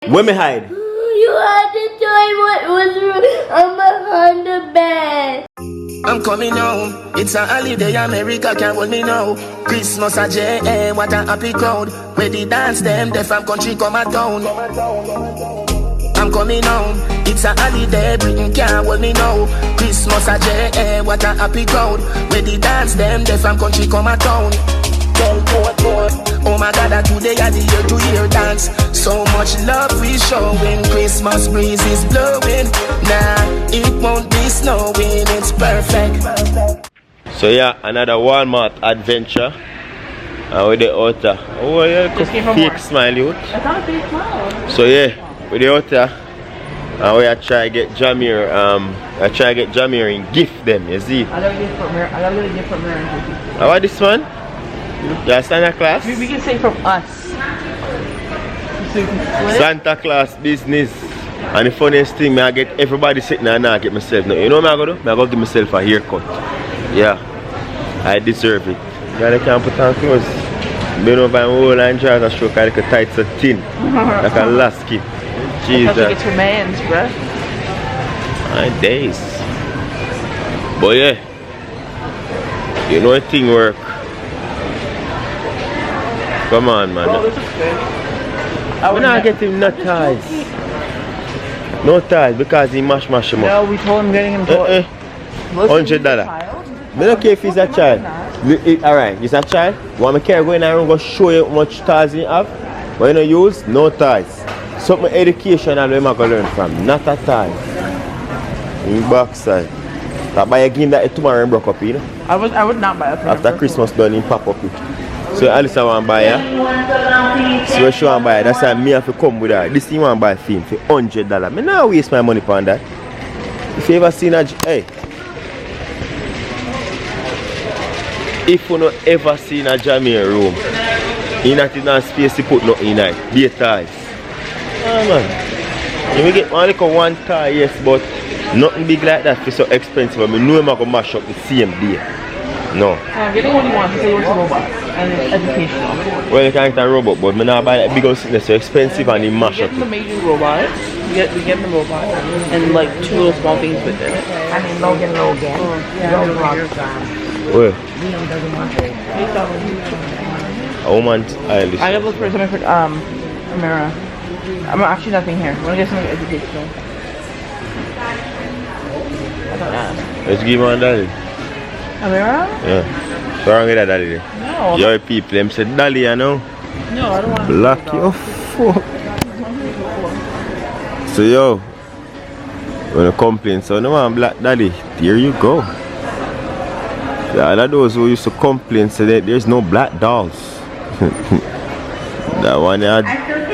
Where me hide? You had to tell me what was on behind the bed. I'm coming home. It's a holiday, America can't hold me now. Christmas a J.A., what a happy crowd. Where the dance them, they from country come a town. I'm coming home. It's a holiday, Britain can't hold me now. Christmas a J.A., what a happy crowd. Where the dance them, they from country come a town. Oh my God, that today are the year-to-year dance. So much love we showing. Christmas breeze is blowing. Nah, it won't be snowing. It's perfect. So yeah, another Walmart adventure. And with the outer. Oh yeah, fake smile you. I can't fake smile. So yeah, with the outer. And we are trying to get Jamir. I try to get Jamir and gift them. You see? I gotta get a gift from Mary. How about this one? Yeah, Santa Claus? We can say from us. So Santa Claus business. And the funniest thing, I get everybody sitting there and I get myself. Now, you know what I'm going to do? I'm going to give myself a haircut. Yeah. I deserve it. Yeah, they can't put on clothes. You know, if I'm old and try to show like a tight so thin. Like a lasky. Jesus. I think it's for mans, bruh. 9 days. But yeah. You know the thing work. Come on, man. Oh, this is good. We're not getting no ties. No ties because he mash him up. No, we told him getting him toys. $100. I don't care if he's a child. Alright, he's a child. You want me to carry go in there and go show you how much ties he have? When you use, no ties. Something education and where I'm going to learn from. Not a tie. In backside. I buy a game that tomorrow and broke up, you know? I would not buy it. After Christmas done, he pop up it. So Alice I want to buy her. So she want to buy her. That's why me have to come with her. This thing want to buy film for $100. I not waste my money on that. If you ever seen a hey. If you not ever seen a Jamaican room, in that in a space to put nothing in it. Be ties. Oh man. You may get only one tie, yes, but nothing big like that for so expensive. I know I'm gonna mash up the same day. No. Getting what you want because he wants a robot and it's educational. Well, you can't get a robot, but I not buy that big house. It's so expensive and they mash up. We get the robot. We get the robot and like 2 little small things with it. I mean Logan. Where? Liam doesn't want it. A woman's Irish. I gotta look for something for Amira. I'm actually nothing here. I wanna get something educational. I don't know. Let's give him a daddy. Amira? Yeah. So I don't get that daddy. No. Your people, them said daddy, you know. No, I don't want to. Black your fuck. So yo, when you complain, so no one black daddy, here you go. Yeah, all of those who used to complain say that there's no black dolls. That one had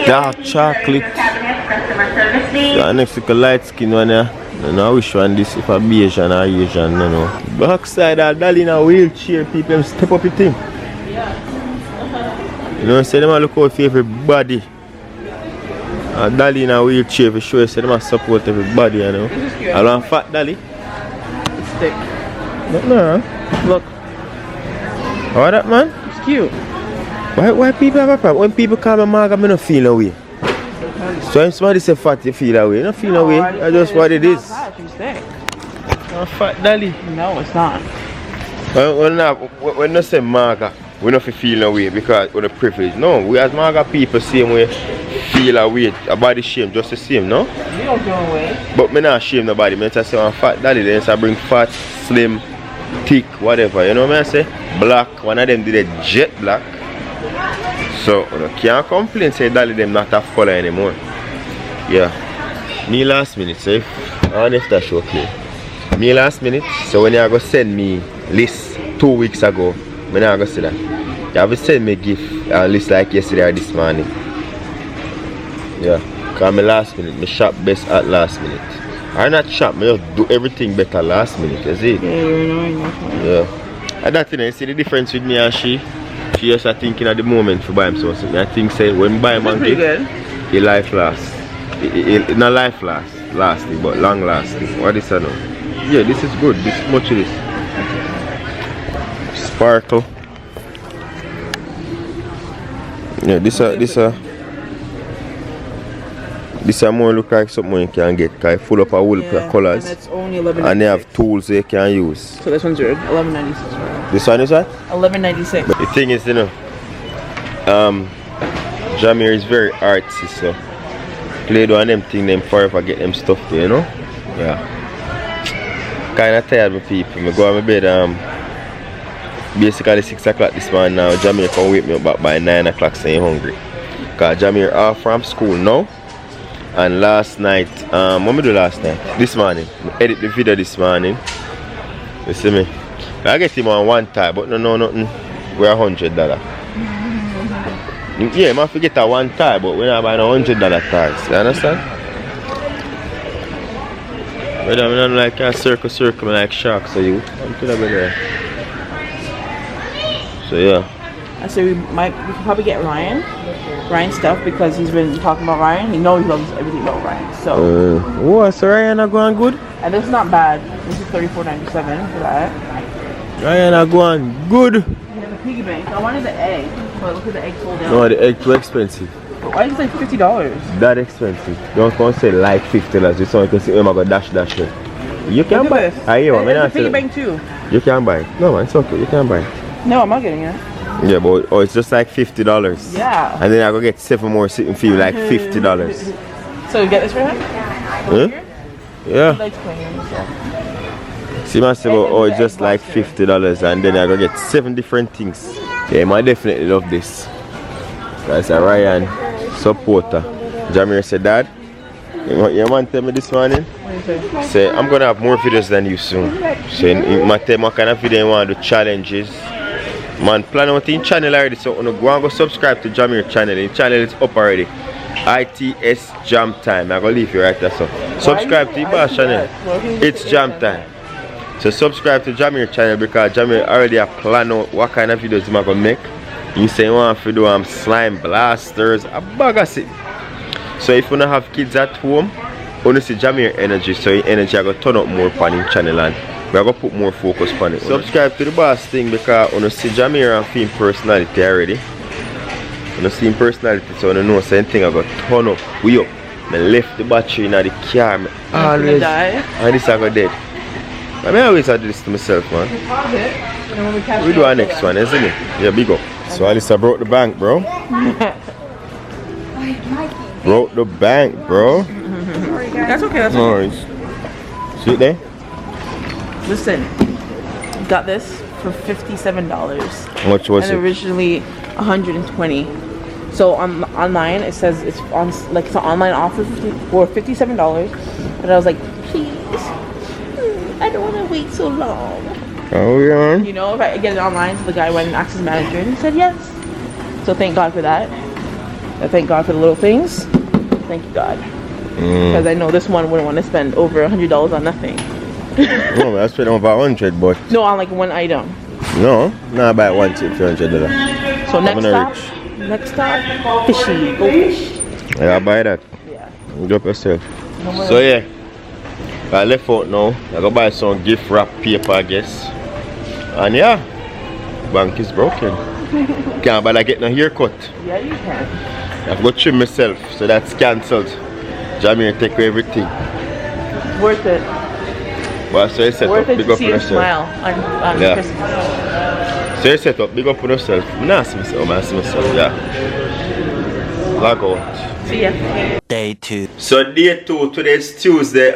dark chocolate. That next to light skin one there. I don't know which one this, if a beige or Asian, no know. Backside that dolly in a wheelchair, people step up your thing. You know, say them a look out for everybody. A dolly in a wheelchair for sure, say them a support everybody, you know. I want fat dolly. It's thick. No. Look. What that man? It's cute. Why people have a problem? When people call me Marga, I don't feel no way. So when somebody say fat, you feel that way. You don't feel no way. That's just what it is. She's thick. A fat dolly. No, it's not. When you say Marga, we don't feel no way because we're the privilege. No, we as Marga people same way feel a way, a body shame, just the same, no? We don't feel a way. But me not shame nobody. Me just say I'm fat dolly, then I bring fat, slim, thick, whatever. You know what I say? Black. One of them did a jet black. So you can't complain say dolly them not have color anymore. Yeah. Me last minute, so if I if that show clear. Me last minute, so when you go send me list 2 weeks ago, I'm not gonna see that. You have to send me gift list like yesterday or this morning. Yeah. Cause my last minute, me shop best at last minute. I not shop, me just do everything better last minute, you see? Yeah, you're annoying. Yeah. And that thing, you see the difference with me and she just thinking at the moment for buy him something. I think say when buy him and gift, it life lasts. It not life lasting, but long lasting. What is that now? Yeah, this is good. This much of this. Sparkle. This one more look like something you can get, because it's full up of wool colors. And it's only $11.96. And they have tools you can use. So this one's yours, $11.96. This one is what? $11.96. But the thing is, you know, Jamir is very artsy, so play down them thing them forever get them stuff there, you know? Yeah. Kinda tired with people. I go on my bed basically 6 o'clock this morning now. Jamir can wake me up back by 9 o'clock saying hungry. Cause Jamir off from school now. And last night, what me do last night? This morning. I edit the video this morning. You see me? I get him on one tie, but no nothing. We're $100. Yeah, I might forget that one tie, but we're not buying $100 ties. You understand? But I'm not like a circle like sharks, so you come to the there. So yeah. I say we could probably get Ryan stuff because he's been talking about Ryan. He knows he loves everything about Ryan. So oh, so Ryan are going good? And this is not bad. This is $34.97 for that. Ryan are going good. He has a piggy bank. I wanted the egg, but look at the egg sold out. No, the egg too expensive. But why is it like $50? That expensive. Don't come say like $50. This one you can see, oh my god, dash it. You can buy it. It's a piggy bank too. You can buy it. No man, it's okay, you can buy it. No, I'm not getting it. Yeah, but it's just like $50. Yeah. And then I go get 7 more sitting for you like $50. So you get this for him? Huh? Yeah. He likes playing with himself. See myself, oh, it's just like $50 and then I go get 7 different things. Yeah, I definitely love this. That's a Ryan supporter. Jamir said, Dad, your man tell me this morning? What do you say? Say, I'm gonna have more videos than you soon. So in my tell me what kind of video you want to do, challenges. Man, plan out in channel already, so go and go subscribe to Jamir channel. The channel is up already. ITS Jam Time. I'm gonna leave you right there. So subscribe to the channel. It's Jam Time. So subscribe to Jamir channel because Jamir already have planned out what kind of videos I'm gonna make. You say you want to do slime blasters, a bag of it. So if you don't have kids at home, you see Jamir energy, so your energy I go turn up more on your channel and we're going to put more focus on it. Subscribe to the boss thing because you see Jamir and film personality already. You see him personality, so you know same thing I go turn up, we up. I left the battery in the car, I always die. And this I go dead. I always do this to myself, man. We do our next one, isn't it? Yeah, big up. So Alyssa broke the bank, bro. Broke the bank, bro. That's okay, that's no okay. worries. See it there? Listen, got this for $57. How much was and it? Originally $120. So online it says it's on like it's an online offer for $57. But I was like, please, I don't want to wait so long. Oh yeah. You know, if I get it online, so the guy went and asked his manager and he said yes. So thank God for that. I thank God for the little things. Thank you, God. Because I know this one wouldn't want to spend over $100 on nothing. No, I spent over 100, but no, on like one item. No, I buy one tip for $100. So next stop, fishy. Go fish. Yeah, I buy that. Yeah. Drop yourself. So yeah, I left out now. I go buy some gift wrap paper, I guess. And yeah, bank is broken. Can't buy like get no haircut. Yeah, you can. I've got to trim myself, so that's cancelled. Jamir take away everything. Worth it. Well, so you set Worth up, it big to up see on you yourself. smile on Yeah. Christmas. So you set up, big up on yourself. Nah, see myself, man, see myself, yeah. Log out. See ya. Day 2. So day 2, today is Tuesday,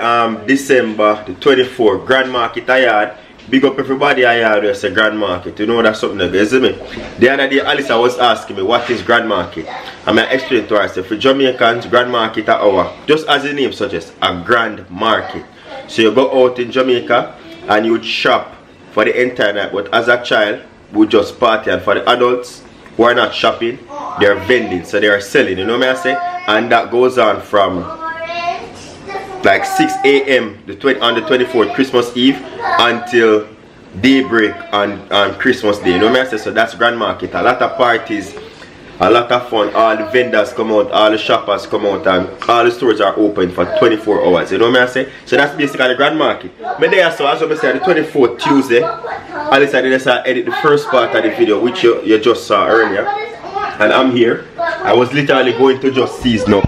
December the 24th, Grand Market Ayard. Big up everybody Ayard who say Grand Market. You know that's something, isn't it? The other day Alyssa was asking me what is Grand Market. And I explained to her, I said for Jamaicans, Grand Market are our, just as the name suggests, a grand market. So you go out in Jamaica and you would shop for the entire night, but as a child, we would just party. And for the adults who are not shopping, they are vending, so they are selling, you know what I say? And that goes on from like 6 a.m. on the 24th, Christmas Eve, until daybreak on Christmas Day, you know what I say? So that's Grand Market. A lot of parties, a lot of fun, all the vendors come out, all the shoppers come out, and all the stores are open for 24 hours, you know what I say? So that's basically the Grand Market. But there, so as I said, the 24th Tuesday, Alyssa did edit the first part of the video, which you just saw earlier. And I'm here. I was literally going to just season up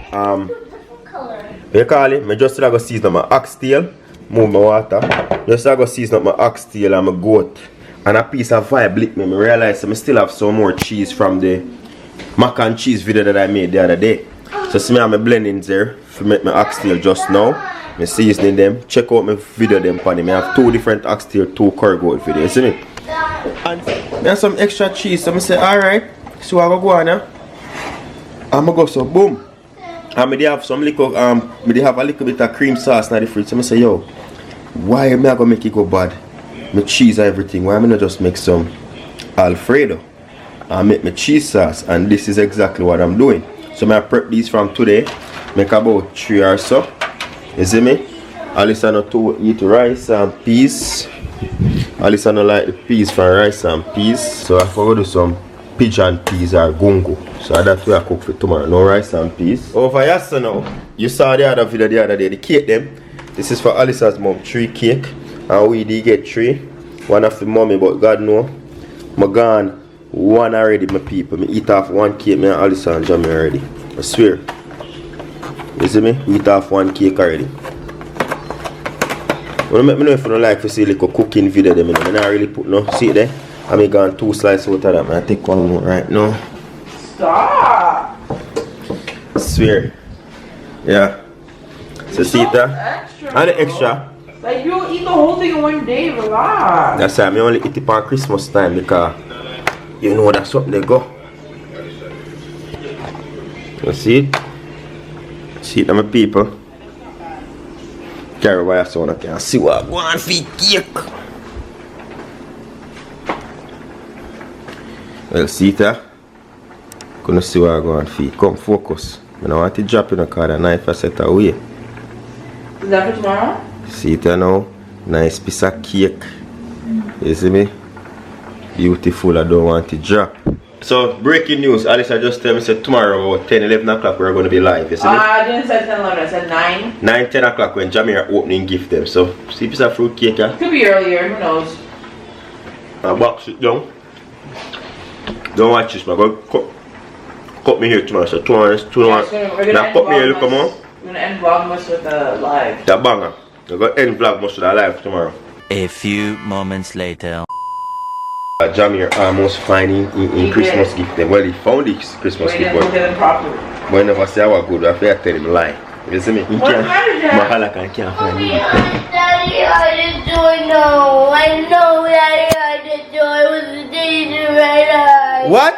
You call it? I just go season up my oxtail, move my water. Just go season up my oxtail and my goat. And a piece of vibe lit me. I realized I still have some more cheese from the mac and cheese video that I made the other day. So see me have my blendings there to make my oxtail just now. I'm seasoning them. Check out my video them on it. I have 2 different oxtail, 2 curry goat videos, see me? And there's some extra cheese. So I say, alright, so I go on now. I'm gonna go so boom. And I have some little I have a little bit of cream sauce in the fridge. So I say, yo, why am I gonna make it go bad? My cheese and everything. Why am I not just make some Alfredo? I make my cheese sauce, and this is exactly what I'm doing. So I prep these from today. Make about 3 or so. You see me? Alice not to eat rice and peas. Alice don't like the peas for rice and peas. So I forgot to do some pigeon peas or gungo. So that's what I cook for tomorrow. No rice and peas. Over here so now. You saw the other video the other day. The cake them. This is for Alice's mom. 3 cake. And we did get 3. One of the mommy, but God know. I gone 1 already, my people. Me eat off 1 cake, me and Alice and Jamie already. I swear. You see me? We eat off 1 cake already. Well, let me know if you don't like to see like a cooking video them. I not really put no. See it there? I may gone 2 slices out of that. I take 1 more right now. Stop! I swear. Yeah. So see it there? And the extra. Like you eat the whole thing in 1 day, relax. That's why I only eat it on Christmas time because you know that's something they go. You see it? See it, my people. Carry wire so I can see what I want for cake. Well, see it there? Gonna see what I want for. Come focus. I don't want to drop in the car, the knife I set away. Is that for tomorrow? See it now? Nice piece of cake. You see me? Beautiful, I don't want to drop. So, breaking news. Alice just tell me said tomorrow about 10, 11 o'clock we're going to be live. You see me? I didn't say 10, 11, I said 9. 9, 10 o'clock when Jamie are opening gift them. So, see piece of fruit cake. Could be earlier, who knows? I box it down. Don't watch this, man. Go cut me here tomorrow. So, 2 hours. Now, cut me here, look, come on. We're going to end Vlogmas with a live. That banger. We're going to end Vlogmas with a live tomorrow. A few moments later. Jamie are almost finding in Christmas gift them. Well, he found this Christmas gift. But whenever I say I was good, I feel I tell him lie. You see me? He can't. Mahalaka can't find me. Daddy, I didn't do it. No, I know Daddy, I didn't do it. It was the danger right eye. What?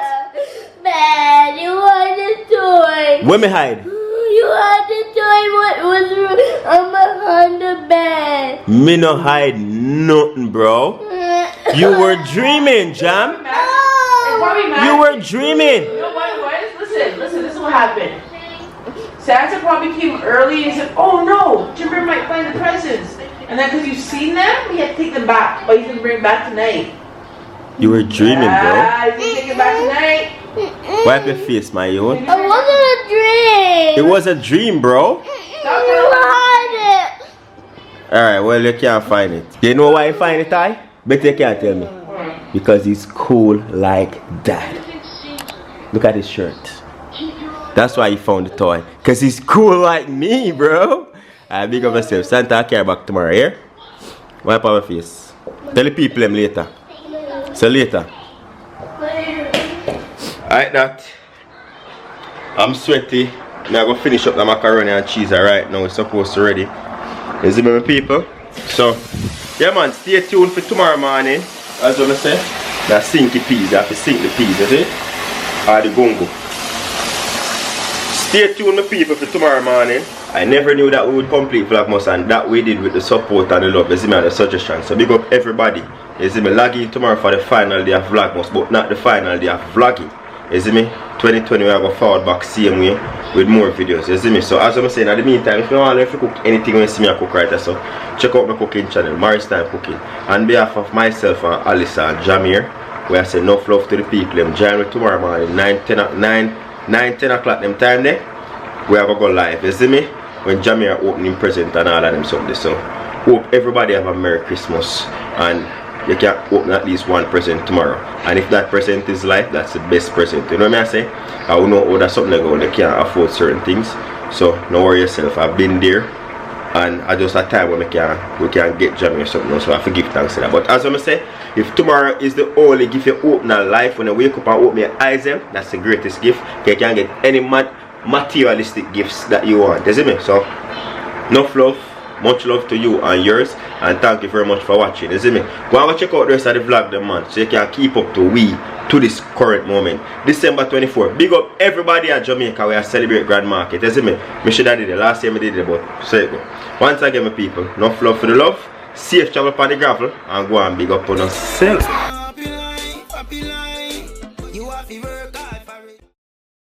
Man, you had to do it. Where me hide? You had to do it. What was I'm behind the bed. Me no hide nothing, bro. You were dreaming, Jam. You were dreaming. You know what it was? Listen, this is what happened. Santa probably came early and said, oh no, Jimber might find the presents. And then because you've seen them, he had to take them back. But he's going to bring them back tonight. You were dreaming, bro. Yeah, he's going to take them back tonight. Wipe your face, my yo. It wasn't a dream. It was a dream, bro. You had it. Alright, well, you can't find it. You know why you find it, I? But you can't tell me. Because he's cool like that. Look at his shirt. That's why he found the toy. Because he's cool like me, bro. I big up myself. Santa, I'll carry back tomorrow, yeah? Wipe on my face. Tell the people them later. So later. Alright, that. I'm sweaty. Now I'm going to finish up the macaroni and cheese right now. It's supposed to ready. You see me, people? So, yeah, man, stay tuned for tomorrow morning. As I say, that sinky peas. You have to sink the peas, you see? Or the gungo. Stay tuned, my people, for tomorrow morning. I never knew that we would complete Vlogmas, and that we did with the support and the love. You see me, and the suggestion. So, big up everybody. You see me, log in tomorrow for the final day of Vlogmas, but not the final day of vlogging. You see me? 2020 we are going forward back same way with more videos. You see me? So as I'm saying, at the meantime, if you want to cook anything when you see me I cook right so check out my cooking channel, Maris Time Cooking. On behalf of myself and Alice and Jamir, we I say enough love to the people. Them join me tomorrow morning 9, 10 o'clock them time there. We have to go live. You see me? When Jamir opening present and all of them something. So hope everybody have a Merry Christmas, and you can open at least 1 present tomorrow. And if that present is life, that's the best present. You know what I say? I will know that's something like they can't afford certain things. So no worry yourself, I've been there. And I just a time when we can get Jamie or something, so I have to give thanks to that. But as I say, if tomorrow is the only gift you open in life, when you wake up and open your eyes, that's the greatest gift. You can get any materialistic gifts that you want. You see me? So enough love, much love to you and yours, and thank you very much for watching. You see me? Go and check out the rest of the vlog, man, so you can keep up to this current moment. December 24th. Big up everybody at Jamaica. We are celebrate Grand Market. You see me? Me should have did it last year. I did it, but so it go. Once again, my people, enough love for the love. Safe travel upon the gravel, and go and big up on yourself.